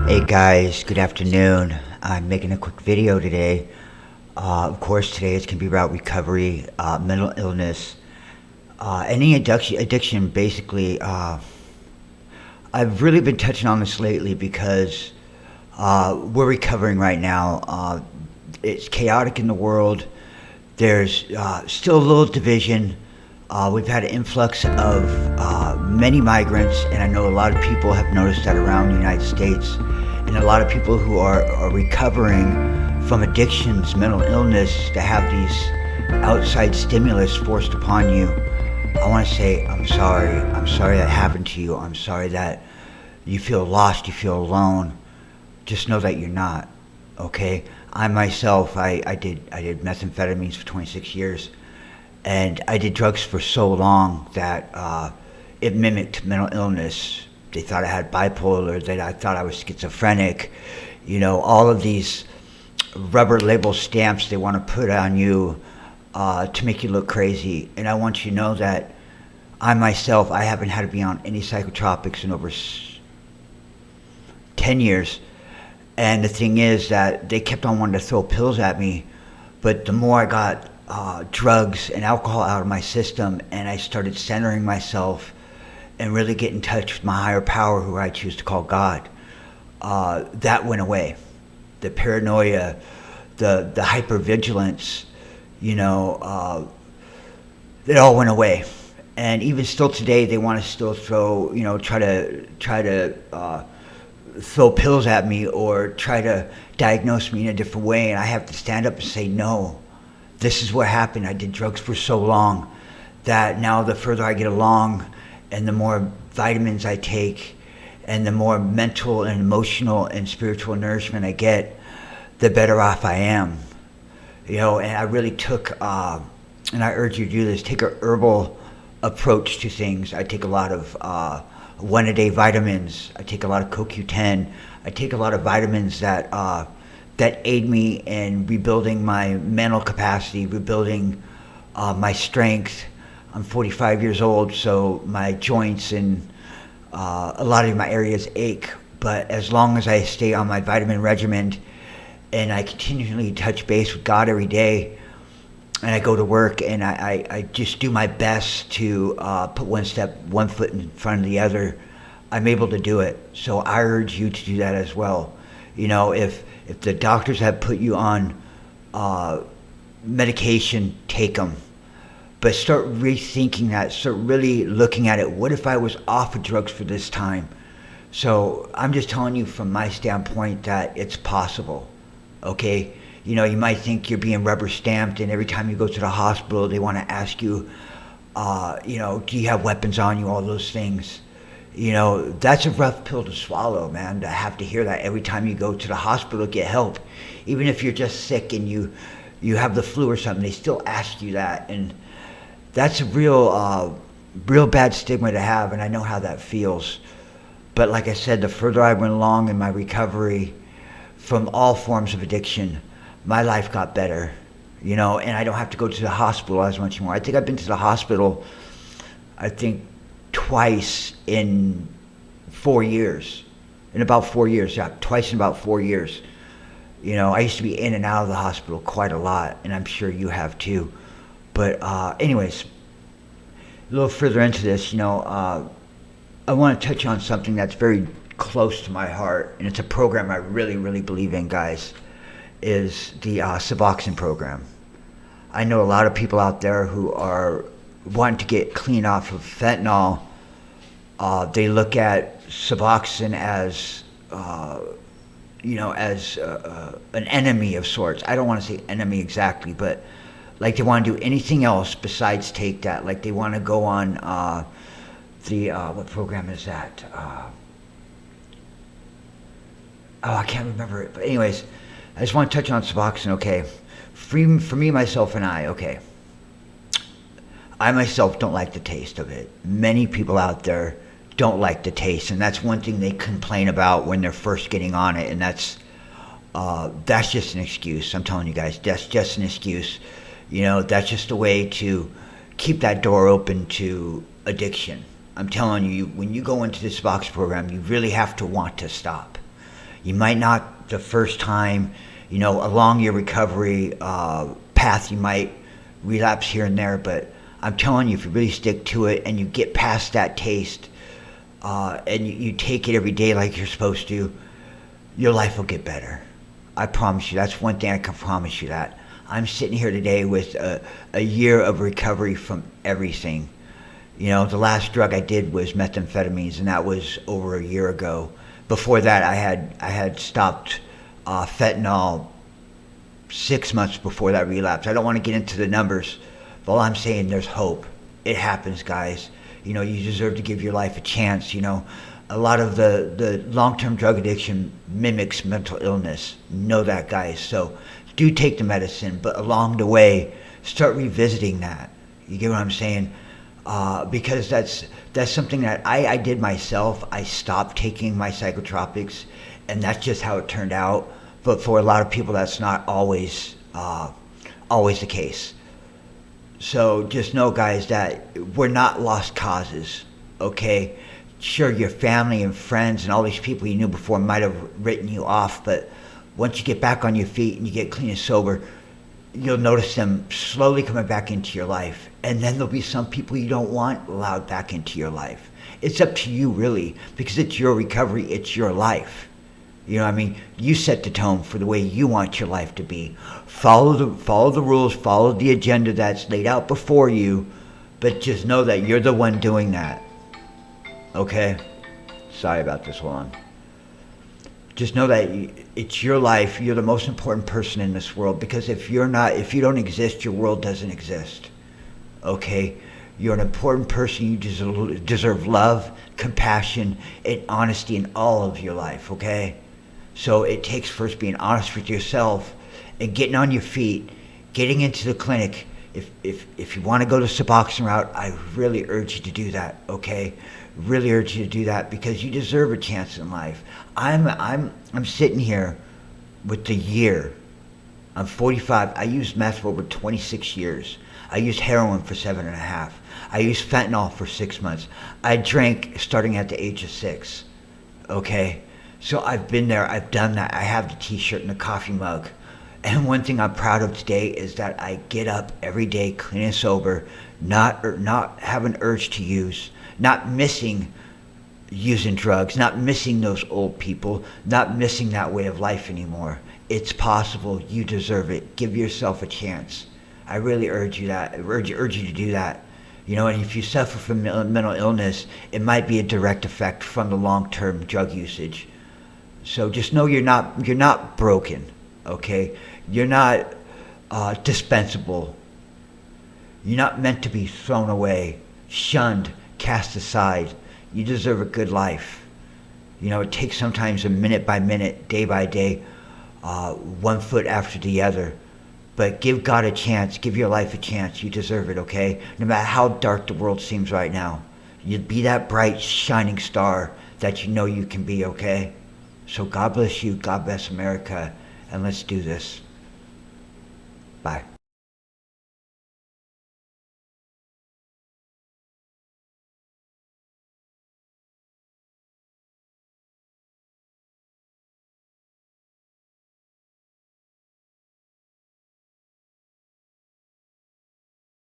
Hey guys, good afternoon. I'm making a quick video today. Of course, today it's going to be about recovery, mental illness, any addiction basically. I've really been touching on this lately because we're recovering right now. It's chaotic in the world. There's still a little division. We've had an influx of many migrants, and I know a lot of people have noticed that around the United States. And a lot of people who are recovering from addictions, mental illness, to have these outside stimulus forced upon you. I want to say, I'm sorry. I'm sorry that happened to you. I'm sorry that you feel lost, you feel alone. Just know that you're not, okay? I myself, I did methamphetamines for 26 years. And I did drugs for so long that it mimicked mental illness. They thought I had bipolar, I thought I was schizophrenic. You know, all of these rubber label stamps they want to put on you to make you look crazy. And I want you to know that I myself, I haven't had to be on any psychotropics in over 10 years. And the thing is that they kept on wanting to throw pills at me. But the more I got drugs and alcohol out of my system and I started centering myself and really get in touch with my higher power, who I choose to call God, that went away. The paranoia, the hypervigilance, you know, it all went away. And even still today, they want to still throw, you know, try to throw pills at me or try to diagnose me in a different way. And I have to stand up and say, no, this is what happened. I did drugs for so long that now the further I get along, and the more vitamins I take, and the more mental and emotional and spiritual nourishment I get, the better off I am. You know, and I really took, and I urge you to do this, take a herbal approach to things. I take a lot of one-a-day vitamins. I take a lot of CoQ10. I take a lot of vitamins that aid me in rebuilding my mental capacity, rebuilding my strength. I'm 45 years old, so my joints and a lot of my areas ache. But as long as I stay on my vitamin regimen and I continually touch base with God every day, and I go to work and I just do my best to put one foot in front of the other, I'm able to do it. So I urge you to do that as well. You know, if the doctors have put you on medication, take them. But start rethinking that, start really looking at it. What if I was off of drugs for this time? So I'm just telling you from my standpoint that it's possible, okay? You know, you might think you're being rubber stamped, and every time you go to the hospital, they want to ask you, you know, do you have weapons on you, all those things. You know, that's a rough pill to swallow, man, to have to hear that every time you go to the hospital to get help. Even if you're just sick and you have the flu or something, they still ask you that. And that's a real bad stigma to have, and I know how that feels. But like I said, the further I went along in my recovery from all forms of addiction, my life got better, you know, and I don't have to go to the hospital as much more. I think I've been to the hospital, I think, twice in 4 years. In about 4 years, yeah, twice in about 4 years. You know, I used to be in and out of the hospital quite a lot, and I'm sure you have too. But anyways, a little further into this, you know, I want to touch on something that's very close to my heart, and it's a program I really, really believe in, guys, is the Suboxone program. I know a lot of people out there who are wanting to get clean off of fentanyl. They look at Suboxone as, you know, as an enemy of sorts. I don't want to say enemy exactly, but like they want to do anything else besides take that. Like they want to go on what program is that? I can't remember it. But anyways, I just want to touch on Suboxone, okay? For me, myself, and I, okay. I myself don't like the taste of it. Many people out there don't like the taste, and that's one thing they complain about when they're first getting on it, and that's just an excuse. I'm telling you guys, that's just an excuse. You know, that's just a way to keep that door open to addiction. I'm telling you, when you go into this box program, you really have to want to stop. You might not the first time, along your recovery path, you might relapse here and there, but I'm telling you, if you really stick to it and you get past that taste, and you take it every day like you're supposed to, your life will get better. I promise you. That's one thing I can promise you that. I'm sitting here today with a year of recovery from everything. The last drug I did was methamphetamines, and that was over a year ago. Before that, I had stopped fentanyl 6 months before that relapse. I don't want to get into the numbers, but all I'm saying, there's hope. It happens, guys. You deserve to give your life a chance. A lot of the long-term drug addiction mimics mental illness. Know that, guys. So do take the medicine, but along the way, start revisiting that. You get what I'm saying? Because that's something that I did myself. I stopped taking my psychotropics, and that's just how it turned out. But for a lot of people, that's not always the case. So just know, guys, that we're not lost causes, okay? Sure, your family and friends and all these people you knew before might have written you off, but once you get back on your feet and you get clean and sober, you'll notice them slowly coming back into your life. And then there'll be some people you don't want allowed back into your life. It's up to you, really, because it's your recovery, it's your life. You know what I mean? You set the tone for the way you want your life to be. Follow the rules, follow the agenda that's laid out before you, but just know that you're the one doing that. Okay? Sorry about this one. Just know that it's your life. You're the most important person in this world, because if you don't exist, your world doesn't exist. Okay? You're an important person. You deserve love, compassion, and honesty in all of your life, okay? So it takes first being honest with yourself and getting on your feet, getting into the clinic. If you want to go the Suboxone route, I really urge you to do that, okay? Really urge you to do that, because you deserve a chance in life. I'm sitting here with the year. I'm 45. I used meth for over 26 years. I used heroin for 7.5. I used fentanyl for 6 months. I drank starting at the age of 6, okay? So I've been there, I've done that. I have the t-shirt and the coffee mug. And one thing I'm proud of today is that I get up every day clean and sober, not have an urge to use, not missing using drugs, not missing those old people, not missing that way of life anymore. It's possible. You deserve it. Give yourself a chance. I really urge you that. I urge you to do that. And if you suffer from mental illness, it might be a direct effect from the long-term drug usage. So just know you're not broken, okay? You're not dispensable. You're not meant to be thrown away, shunned, cast aside. You deserve a good life. It takes sometimes a minute by minute, day by day, one foot after the other. But give God a chance. Give your life a chance. You deserve it, okay? No matter how dark the world seems right now, you be that bright, shining star that you know you can be, okay? So God bless you, God bless America, and let's do this. Bye.